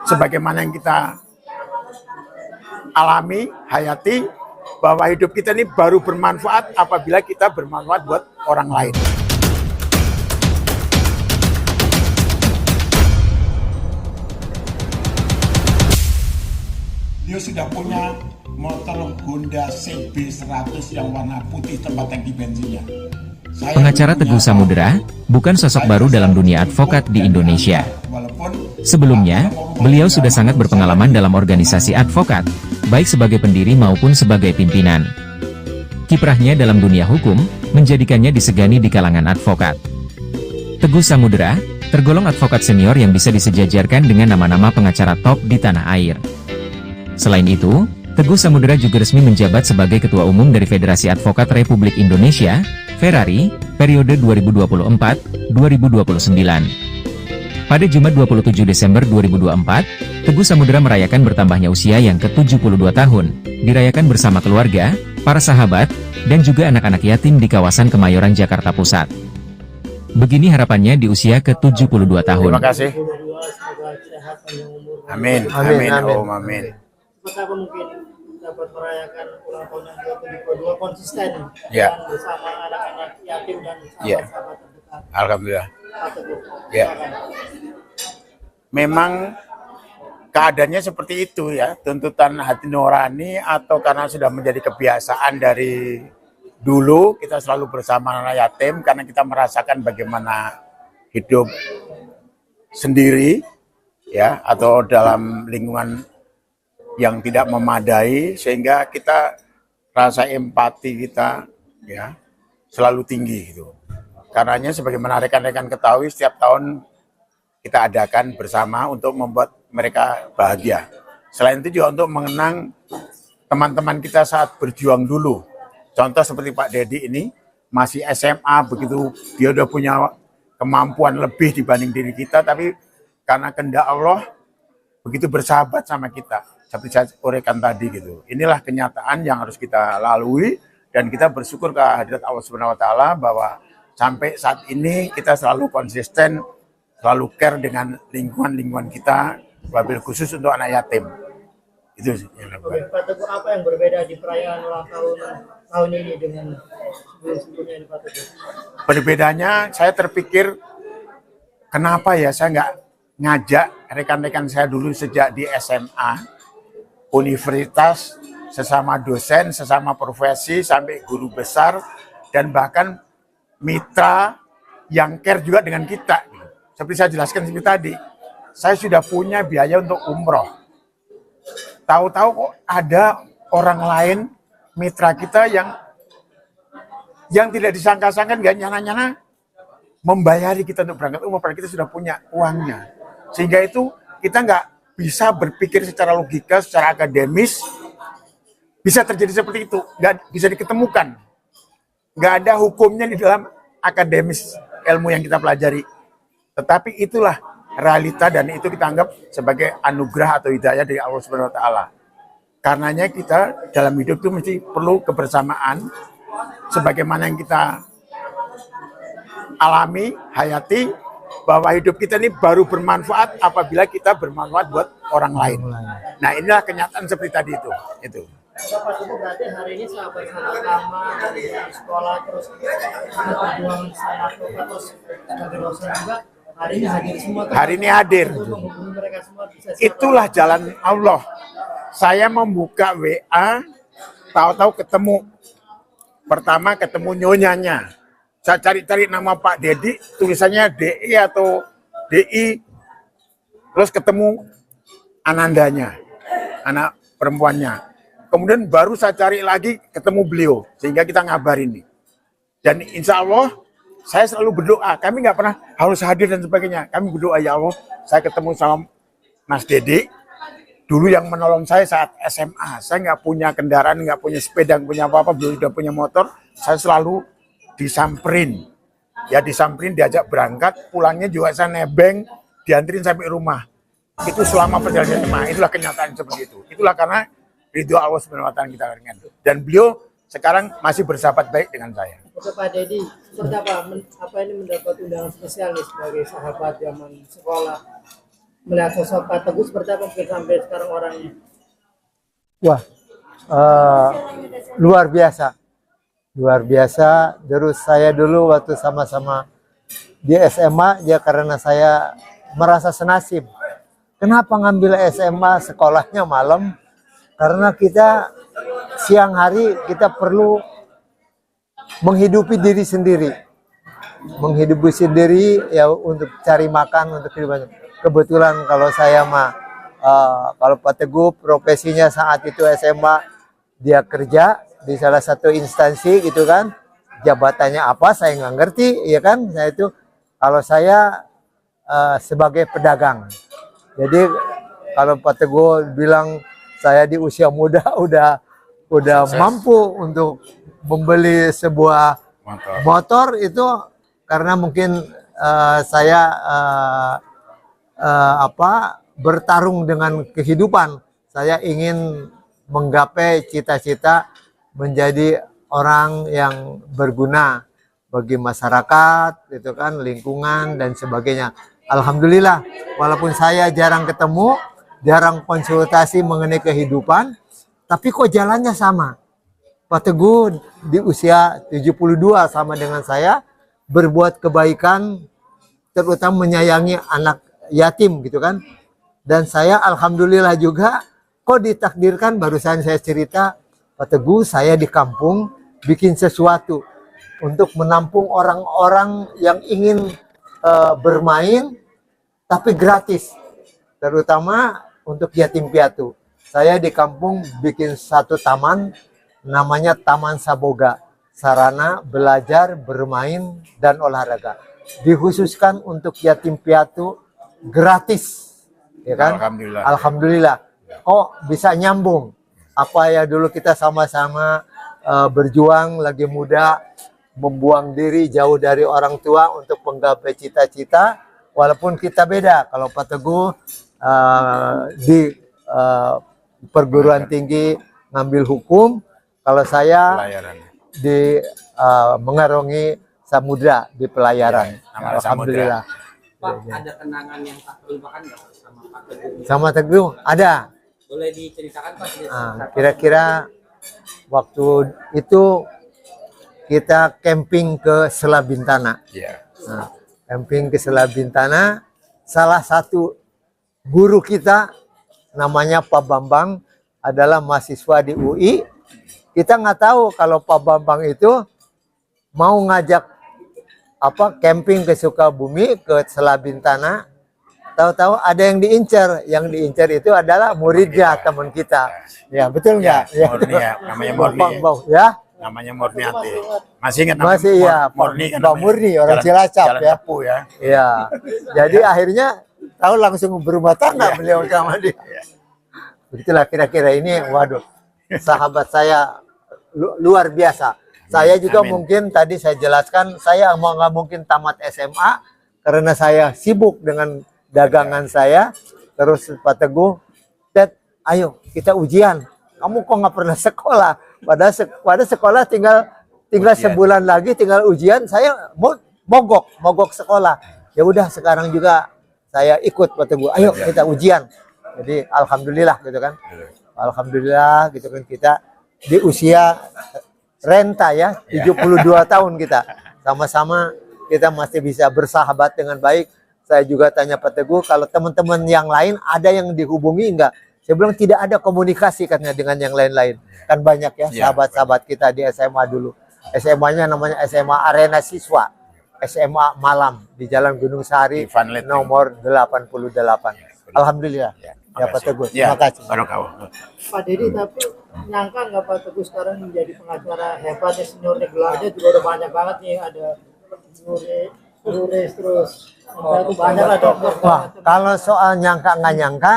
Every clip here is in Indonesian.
sebagaimana yang kita alami, hayati, bahwa hidup kita ini baru bermanfaat apabila kita bermanfaat buat orang lain. Dia sudah punya motor Honda CB100 yang warna putih tempat tangki bensinnya. Pengacara Teguh Samudera bukan sosok baru dalam dunia advokat di Indonesia. Sebelumnya, beliau sudah sangat berpengalaman dalam organisasi advokat, baik sebagai pendiri maupun sebagai pimpinan. Kiprahnya dalam dunia hukum, menjadikannya disegani di kalangan advokat. Teguh Samudera tergolong advokat senior yang bisa disejajarkan dengan nama-nama pengacara top di tanah air. Selain itu, Teguh Samudera juga resmi menjabat sebagai Ketua Umum dari Federasi Advokat Republik Indonesia, Ferrari, periode 2024-2029. Pada Jumat 27 Desember 2024, Teguh Samudera merayakan bertambahnya usia yang ke-72 tahun, dirayakan bersama keluarga, para sahabat, dan juga anak-anak yatim di kawasan Kemayoran, Jakarta Pusat. Begini harapannya di usia ke-72 tahun. Terima kasih. Amin, amin, amin. Apakah mungkin dapat merayakan ulang tahun yang ke-72 konsisten bersama anak-anak yatim dan sahabat-sahabat terdekat? Alhamdulillah. Ya. Memang keadaannya seperti itu ya, tuntutan hati nurani atau karena sudah menjadi kebiasaan dari dulu kita selalu bersama anak yatim karena kita merasakan bagaimana hidup sendiri ya atau dalam lingkungan yang tidak memadai sehingga kita rasa empati kita ya selalu tinggi gitu. Karenanya sebagaimana rekan-rekan ketahui setiap tahun kita adakan bersama untuk membuat mereka bahagia. Selain itu juga untuk mengenang teman-teman kita saat berjuang dulu. Contoh seperti Pak Dedi ini masih SMA begitu dia udah punya kemampuan lebih dibanding diri kita tapi karena kehendak Allah begitu bersahabat sama kita. Seperti saya uraikan tadi gitu. Inilah kenyataan yang harus kita lalui dan kita bersyukur kehadirat Allah Subhanahu wa taala bahwa sampai saat ini kita selalu konsisten, selalu care dengan lingkungan kita, wabil khusus untuk anak yatim. Itu sih yang Oke, Pak Teguh, apa yang berbeda di perayaan ulang tahun ini dengan sebelum-sebelumnya ini, Pak Teguh? Perbedaannya saya terpikir kenapa ya saya nggak ngajak rekan-rekan saya dulu sejak di SMA, universitas, sesama dosen, sesama profesi, sampai guru besar, dan bahkan mitra yang care juga dengan kita. Seperti saya jelaskan seperti tadi, saya sudah punya biaya untuk umroh. Tahu-tahu kok ada orang lain, mitra kita yang tidak disangka-sangka, nggak nyana-nyana, membayari kita untuk berangkat umroh, padahal kita sudah punya uangnya. Sehingga itu kita nggak bisa berpikir secara logika, secara akademis, bisa terjadi seperti itu, nggak bisa diketemukan. Nggak ada hukumnya di dalam akademis ilmu yang kita pelajari. Tetapi itulah realita dan itu kita anggap sebagai anugerah atau hidayah dari Allah Subhanahu wa taala. Karenanya kita dalam hidup itu mesti perlu kebersamaan sebagaimana yang kita alami, hayati, bahwa hidup kita ini baru bermanfaat apabila kita bermanfaat buat orang lain. Nah, inilah kenyataan seperti tadi itu. Pak Teguh, berarti hari ini sahabat-sahabat lama dari sekolah terus perjuangan sana terus sebagai dosen juga hari ini hadir semua. Hari ini hadir. Mereka semua bisa itulah jalan Allah. Saya membuka WA, tahu-tahu ketemu. Pertama ketemu nyonyanya. Saya cari-cari nama Pak Dedi, tulisannya DI atau DI. Terus ketemu Anandanya, anak perempuannya. Kemudian baru saya cari lagi ketemu beliau, sehingga kita ngabarin nih. Dan insya Allah, saya selalu berdoa. Kami nggak pernah harus hadir dan sebagainya. Kami berdoa, ya Allah, saya ketemu sama Mas Dedi. Dulu yang menolong saya saat SMA. Saya nggak punya kendaraan, nggak punya sepeda, nggak punya apa-apa. Beliau sudah punya motor. Saya selalu disamperin. Ya disamperin, diajak berangkat. Pulangnya juga saya nebeng, dianterin sampai rumah. Itu selama perjalanan SMA. Itulah kenyataan seperti itu. Itulah karena ridho Allah Subhanahu wa taala kita dengar. Dan beliau sekarang masih bersahabat baik dengan saya. Oke Pak Dedi, seperti apa ini mendapat undangan spesial nih sebagai sahabat zaman sekolah? melihat sosok Pak Teguh seperti apa mungkin sampai sekarang orangnya? Wah, eh, luar biasa. Luar biasa. Terus saya dulu waktu sama-sama di SMA, ya karena saya merasa senasib. Kenapa ngambil SMA sekolahnya malam? Karena kita siang hari kita perlu menghidupi diri sendiri. Menghidupi sendiri ya untuk cari makan, untuk kehidupan. Kebetulan kalau saya mah, kalau Pak Teguh profesinya saat itu SMA, dia kerja di salah satu instansi gitu kan. Jabatannya apa saya nggak ngerti, ya kan. Saya itu, kalau saya sebagai pedagang. Jadi kalau Pak Teguh bilang saya di usia muda udah Sukses. mampu untuk membeli sebuah motor itu karena mungkin saya bertarung dengan kehidupan. Saya ingin menggapai cita-cita menjadi orang yang berguna bagi masyarakat, gitu kan, lingkungan dan sebagainya. Alhamdulillah, walaupun saya jarang ketemu, jarang konsultasi mengenai kehidupan, tapi kok jalannya sama. Pak Teguh di usia 72 sama dengan saya, berbuat kebaikan, terutama menyayangi anak yatim gitu kan. Dan saya alhamdulillah juga, kok ditakdirkan, barusan saya cerita, Pak Teguh saya di kampung bikin sesuatu untuk menampung orang-orang yang ingin bermain tapi gratis, terutama untuk yatim piatu. Saya di kampung bikin satu taman namanya Taman Saboga, sarana belajar, bermain dan olahraga, dikhususkan untuk yatim piatu, gratis, ya kan? Alhamdulillah. Alhamdulillah. Oh, bisa nyambung apa ya dulu kita sama-sama berjuang lagi muda, membuang diri jauh dari orang tua untuk menggapai cita-cita, walaupun kita beda. Kalau Pak Teguh di perguruan tinggi ngambil hukum, kalau saya Pelayaran. di mengarungi samudra di pelayaran. Nama Alhamdulillah. Pak, ada kenangan yang tak terlupakan nggak sama Pak Teguh? Sama Teguh ada. Boleh diceritakan Pak? Kira-kira waktu itu kita camping ke Selabintana. Iya. Nah, camping ke Selabintana, salah satu guru kita namanya Pak Bambang adalah mahasiswa di UI. Kita nggak tahu kalau Pak Bambang itu mau ngajak camping ke Sukabumi, ke Selabintana. Tahu-tahu ada yang diincar. Yang diincar itu adalah muridnya teman kita. Ya, betul nggak? Ya, Murni ya, namanya Murni. Ya. Namanya Murniati. Masih ingat Masih ya, Murni kan? Mbak Murni, orang Cilacap Jalan ya. Tepu ya. Iya. Jadi akhirnya tahu langsung berumah tangga beliau sama dia. Begitulah kira-kira ini, waduh, sahabat saya luar biasa. Saya juga Amin. mungkin tadi saya jelaskan, saya nggak mungkin tamat SMA karena saya sibuk dengan dagangan saya. Terus Pak Teguh, Dad, ayo kita ujian. Kamu kok nggak pernah sekolah? Pada sekolah tinggal Ujian. sebulan lagi tinggal ujian. Saya mogok sekolah. Ya udah sekarang juga saya ikut Pak Teguh. Ayo kita ujian. Jadi alhamdulillah gitu kan. Alhamdulillah gitu kan, kita di usia renta ya, 72 tahun kita. Sama-sama kita masih bisa bersahabat dengan baik. Saya juga tanya Pak Teguh, kalau teman-teman yang lain ada yang dihubungi enggak? Saya bilang tidak ada komunikasi katanya dengan yang lain-lain. Kan banyak ya sahabat-sahabat kita di SMA dulu. SMA-nya namanya SMA Arena Siswa. SMA Malam di Jalan Gunung Sari nomor 88. Alhamdulillah. Ya Pak Teguh, terima kasih. Barokah. Pak Dedi, tapi nyangka nggak Pak Teguh sekarang menjadi pengacara hebat ya, seniornya, gelarnya juga udah banyak banget nih, ada Juris terus itu banyak lah dokter. Wah, kalau soal nyangka nggak nyangka,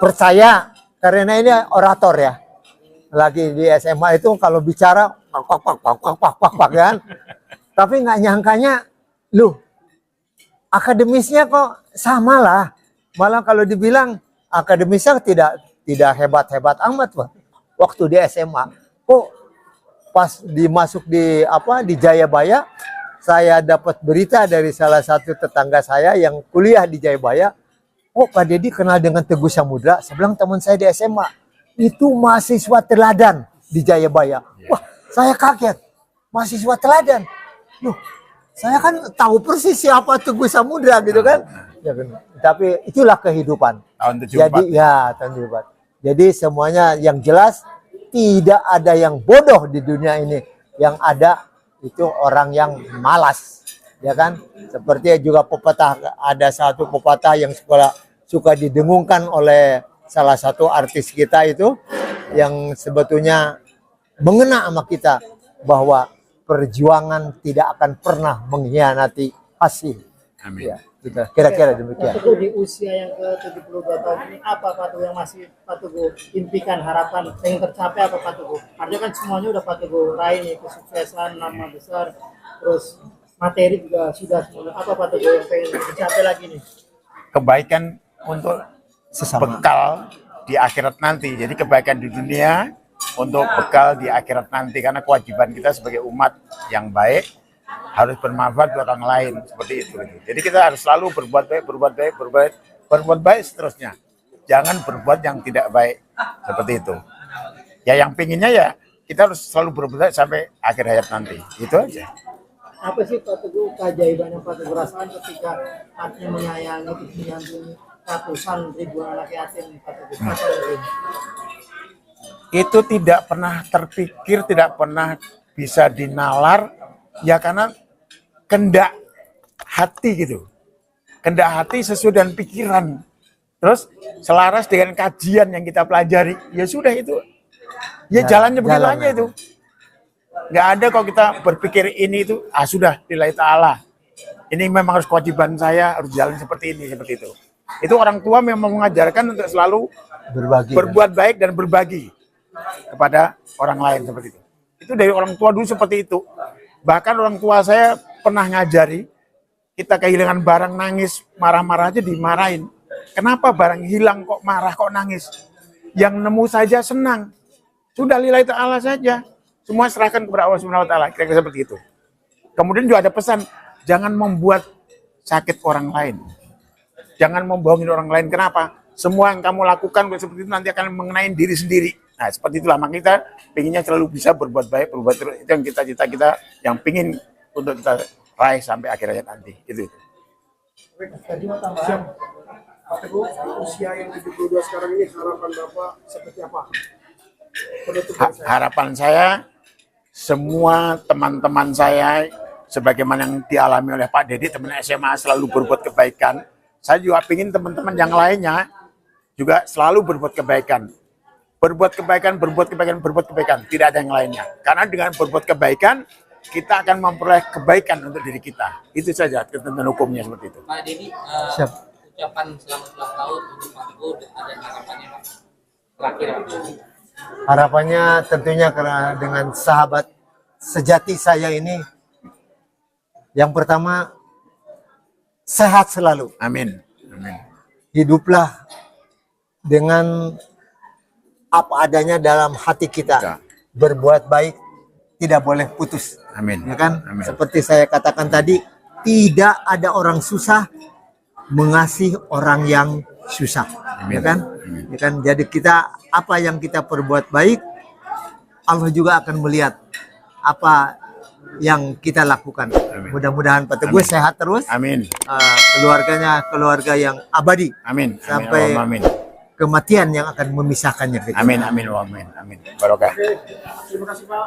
percaya karena ini orator ya. Lagi di SMA itu kalau bicara pak kan. Tapi nggak nyangkanya, akademisnya kok sama lah. Malah kalau dibilang akademisnya tidak hebat-hebat amat, Pak. Waktu di SMA, kok pas dimasuk di Jayabaya, saya dapat berita dari salah satu tetangga saya yang kuliah di Jayabaya. Oh, Pak Dedi kenal dengan Teguh Samudra. Saya bilang teman saya di SMA. Itu mahasiswa teladan di Jayabaya. Wah, saya kaget. Mahasiswa teladan. Loh, saya kan tahu persis siapa Teguh Samudra gitu kan. Ya, benar. Tapi itulah kehidupan. Tahun 74. Jadi ya tahun 74. Jadi semuanya yang jelas tidak ada yang bodoh di dunia ini. Yang ada itu orang yang malas, ya kan? Seperti juga pepatah, ada satu pepatah yang suka didengungkan oleh salah satu artis kita itu, yang sebetulnya mengena sama kita, bahwa perjuangan tidak akan pernah mengkhianati hasil. Amin. Ya, kira-kira Pak demikian. Teguh, di usia yang ke-72 tahun ini, apa Pak Teguh yang masih Pak Teguh impikan, harapan yang tercapai apa Pak Teguh? Artinya kan semuanya udah Pak Teguh raih nih, kesuksesan, nama besar, terus materi juga sudah semua. Apa Pak Teguh yang pengen dicapai lagi nih? Kebaikan untuk Sesama. bekal di akhirat nanti. Jadi kebaikan di dunia untuk bekal di akhirat nanti, karena kewajiban kita sebagai umat yang baik harus bermanfaat buat orang lain, seperti itu. Jadi kita harus selalu berbuat baik, berbuat baik seterusnya. Jangan berbuat yang tidak baik, seperti itu. Ya yang pinginnya ya kita harus selalu berbuat baik sampai akhir hayat nanti. Itu aja. Apa sih Pak Teguh keajaiban yang Pak Teguh rasakan ketika artinya menyayangi, menyambung ratusan ribuan anak yatim Pak Teguh? Apa itu? Itu tidak pernah terpikir, tidak pernah bisa dinalar, ya karena kendak hati gitu. Kendak hati sesuai dengan pikiran. Terus selaras dengan kajian yang kita pelajari. Ya sudah itu. Ya jalannya begitu aja itu. Nggak ada kalau kita berpikir ini itu, sudah lillahi ta'ala. Ini memang harus kewajiban saya, harus jalan seperti ini, seperti itu. Itu orang tua memang mengajarkan untuk selalu Berbagi. berbuat baik dan berbagi kepada orang lain, seperti itu. Itu dari orang tua dulu seperti itu. Bahkan orang tua saya pernah ngajari, kita kehilangan barang nangis, marah-marah aja dimarahin. Kenapa barang hilang kok marah, kok nangis? Yang nemu saja senang. Sudah lillahi ta'ala saja. Semua serahkan kepada Allah Subhanahu wa taala. Kira-kira seperti itu. Kemudian juga ada pesan, jangan membuat sakit orang lain. Jangan membohongin orang lain. Kenapa? Semua yang kamu lakukan seperti itu nanti akan mengenai diri sendiri. Nah, seperti itulah. Maka kita pinginnya selalu bisa berbuat baik, berbuat terus. Itu yang cita-cita kita yang pingin untuk kita raih sampai akhir hayat nanti. Itu. Tadi mau tambahan. Pak Teguh, usia yang 72 sekarang ini harapan Bapak seperti apa? Harapan saya, semua teman-teman saya, sebagaimana yang dialami oleh Pak Dedi, teman SMA selalu berbuat kebaikan. Saya juga ingin teman-teman yang lainnya juga selalu berbuat kebaikan. Berbuat kebaikan, berbuat kebaikan, berbuat kebaikan. Tidak ada yang lainnya. Karena dengan berbuat kebaikan, kita akan memperoleh kebaikan untuk diri kita. Itu saja ketentuan hukumnya seperti itu. Pak Dedi, Siap. ucapan selamat ulang tahun untuk Pak Teguh ada harapannya Pak? Terakhir Pak. Harapannya tentunya karena dengan sahabat sejati saya ini, yang pertama sehat selalu. Amin. Amin. Hiduplah dengan apa adanya dalam hati kita. Ya. Berbuat baik tidak boleh putus. Amin. Ya kan? Amin. Seperti saya katakan tadi, tidak ada orang susah mengasihi orang yang susah. Amin. Ya kan? Amin. Ya kan? Jadi kita apa yang kita perbuat baik, Allah juga akan melihat apa yang kita lakukan. Amin. Mudah-mudahan Pak Teguh Amin. sehat terus. Amin. Keluarganya keluarga yang abadi. Amin. Sampai Amin. kematian yang akan memisahkannya. Amin. Amin. Amin. Amin. Barokah. Terima kasih Pak.